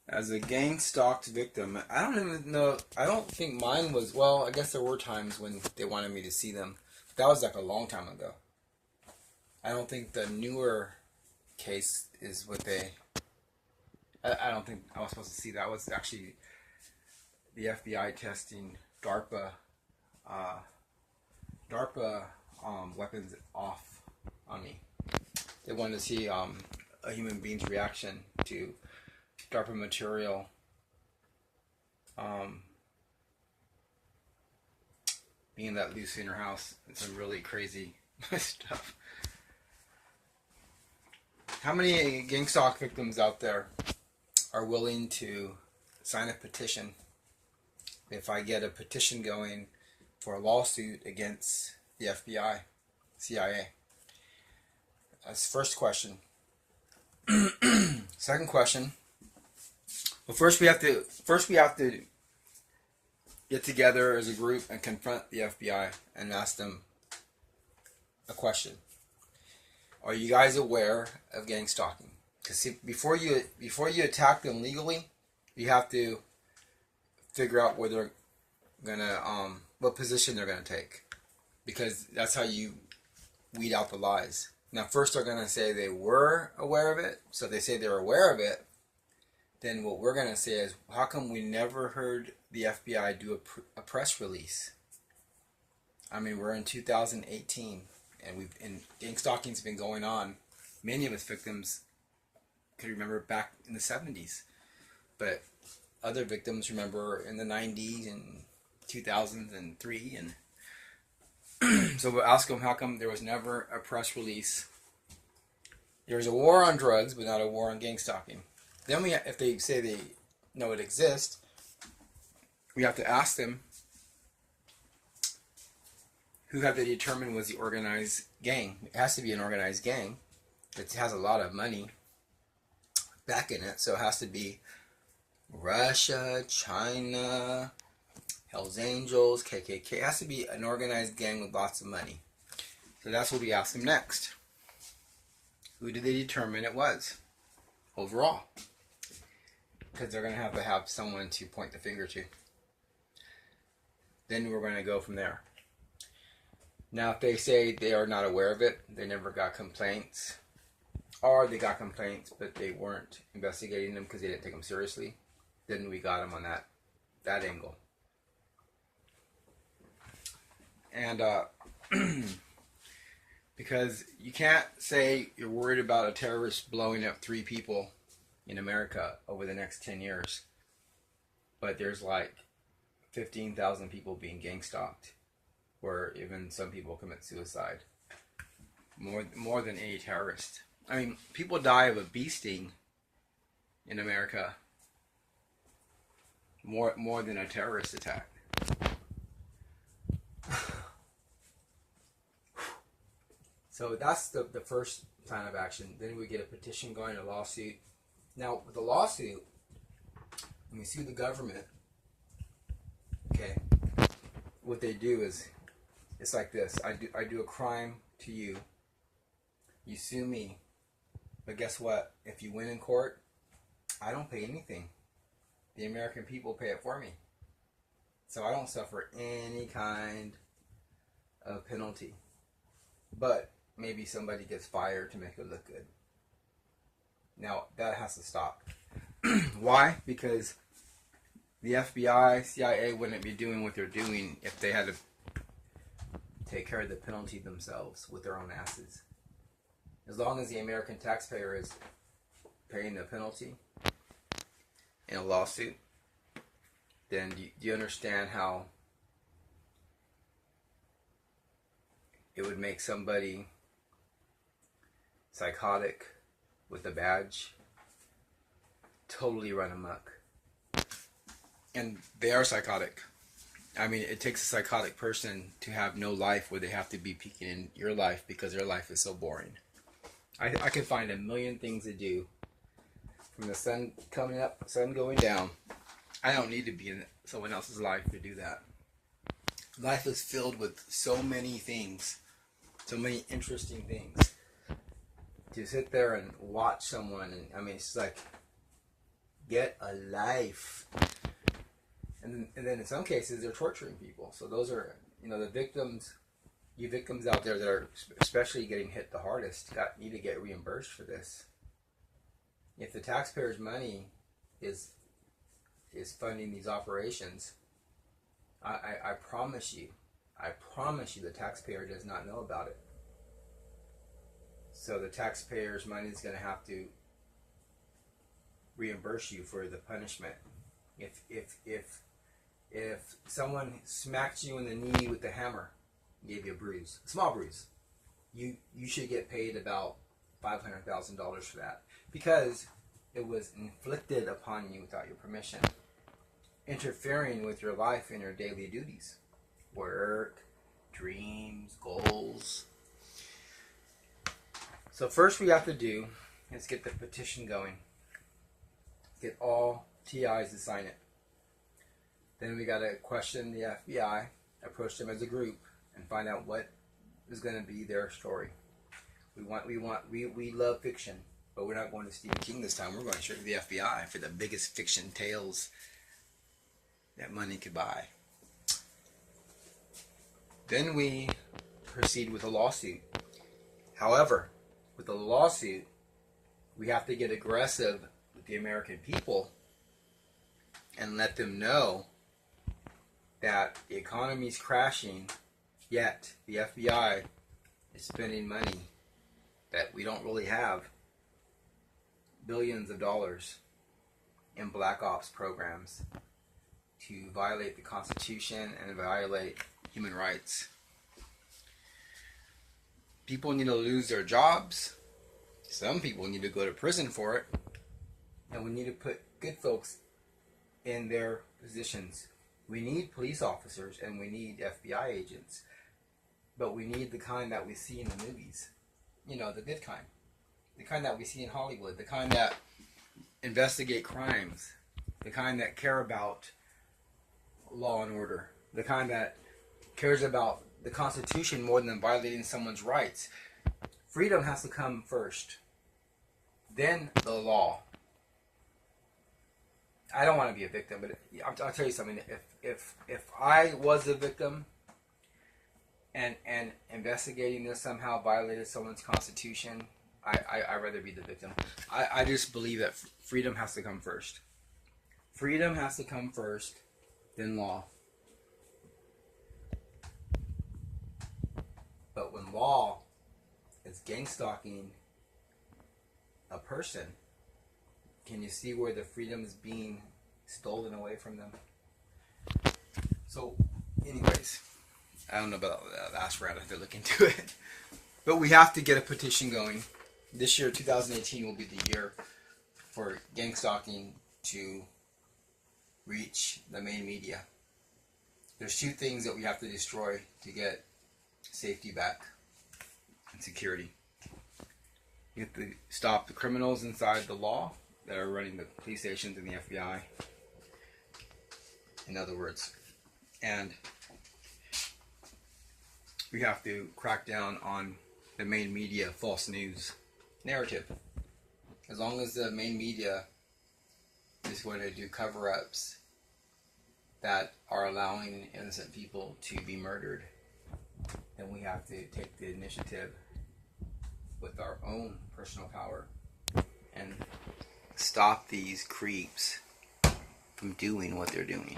As a gang stalked victim, I don't even know. I don't think mine was. Well, I guess there were times when they wanted me to see them. That was like a long time ago. I don't think the newer case is what they. I don't think I was supposed to see that. It was actually the FBI testing uh, DARPA weapons off on me. They wanted to see a human being's reaction to DARPA material being that loose in your house and some really crazy stuff. How many gang stalk victims out there are willing to sign a petition if I get a petition going for a lawsuit against the FBI, CIA? That's the first question. Second question. Well, first we have to get together as a group and confront the FBI and ask them a question. Are you guys aware of gang stalking? Because before you attack them legally, you have to figure out where they're gonna what position they're gonna take, because that's how you weed out the lies. Now, first they're gonna say they were aware of it, so if they say they're aware of it, then what we're gonna say is, how come we never heard the FBI do a press release? I mean, we're in 2018, and gang stalking's been going on. Many of us victims could remember back in the 70s, but other victims remember in the 90s and 2003, and so we'll ask them, how come there was never a press release? There's a war on drugs, but not a war on gang stalking. Then if they say they know it exists, we have to ask them, who have they determined was the organized gang? It has to be an organized gang that has a lot of money back in it, so it has to be Russia, China, Hells Angels, KKK. It has to be an organized gang with lots of money. So that's what we ask them next. Who did they determine it was overall? Because they're going to have someone to point the finger to. Then we're going to go from there. Now, if they say they are not aware of it, they never got complaints, or they got complaints but they weren't investigating them because they didn't take them seriously, then we got them on that angle. And because you can't say you're worried about a terrorist blowing up 3 people in America over the next 10 years, but there's like 15,000 people being gang stalked, where even some people commit suicide. More than any terrorist. I mean, people die of a bee sting in America more than a terrorist attack. So that's the first plan of action. Then we get a petition going, a lawsuit. Now, with the lawsuit, when we sue the government, okay, what they do is, it's like this. I do a crime to you. You sue me. But guess what? If you win in court, I don't pay anything. The American people pay it for me. So I don't suffer any kind of penalty. But maybe somebody gets fired to make it look good. Now, that has to stop. Why? Because the FBI, CIA wouldn't be doing what they're doing if they had to take care of the penalty themselves with their own asses. As long as the American taxpayer is paying the penalty in a lawsuit, then do you understand how it would make somebody psychotic with a badge totally run amok? And they are psychotic. I mean, it takes a psychotic person to have no life where they have to be peeking in your life because their life is so boring. I could find a million things to do, from the sun coming up, sun going down. I don't need to be in someone else's life to do that. Life is filled with so many things, so many interesting things. To sit there and watch someone, and I mean, it's like Get a life. And then in some cases, they're torturing people. So those are, the victims, you victims out there that are especially getting hit the hardest, need to get reimbursed for this. If the taxpayers' money is funding these operations, I promise you the taxpayer does not know about it. So the taxpayers' money is going to have to reimburse you for the punishment. If someone smacked you in the knee with a hammer, gave you a bruise, a small bruise, you should get paid about $500,000 for that, because it was inflicted upon you without your permission, interfering with your life and your daily duties, work, dreams, goals. So first we have to do is get the petition going. Get all TIs to sign it. Then we got to question the FBI, approach them as a group, and find out what is going to be their story. We love fiction, but we're not going to Stephen King this time. We're going straight to the FBI for the biggest fiction tales that money could buy. Then we proceed with a lawsuit. However, with a lawsuit, we have to get aggressive with the American people and let them know that the economy is crashing, yet the FBI is spending money that we don't really have, billions of dollars, in black ops programs to violate the Constitution and violate human rights. People need to lose their jobs. Some people need to go to prison for it. And we need to put good folks in their positions. We need police officers and we need FBI agents. But we need the kind that we see in the movies. The good kind. The kind that we see in Hollywood. The kind that investigate crimes. The kind that care about law and order. The kind that cares about the Constitution more than violating someone's rights. Freedom has to come first. Then the law. I don't want to be a victim, but I'll tell you something. If I was a victim and investigating this somehow violated someone's Constitution, I'd rather be the victim. I just believe that freedom has to come first. Freedom has to come first, then law. But when law is gang stalking a person, can you see where the freedom is being stolen away from them? So, anyways, I don't know about the last round. I have to look into it. But we have to get a petition going. This year, 2018, will be the year for gang stalking to reach the main media. There's two things that we have to destroy to get safety back and security. You have to stop the criminals inside the law that are running the police stations and the FBI, in other words. And we have to crack down on the main media false news narrative. As long as the main media is going to do cover-ups that are allowing innocent people to be murdered, then we have to take the initiative with our own personal power and stop these creeps from doing what they're doing.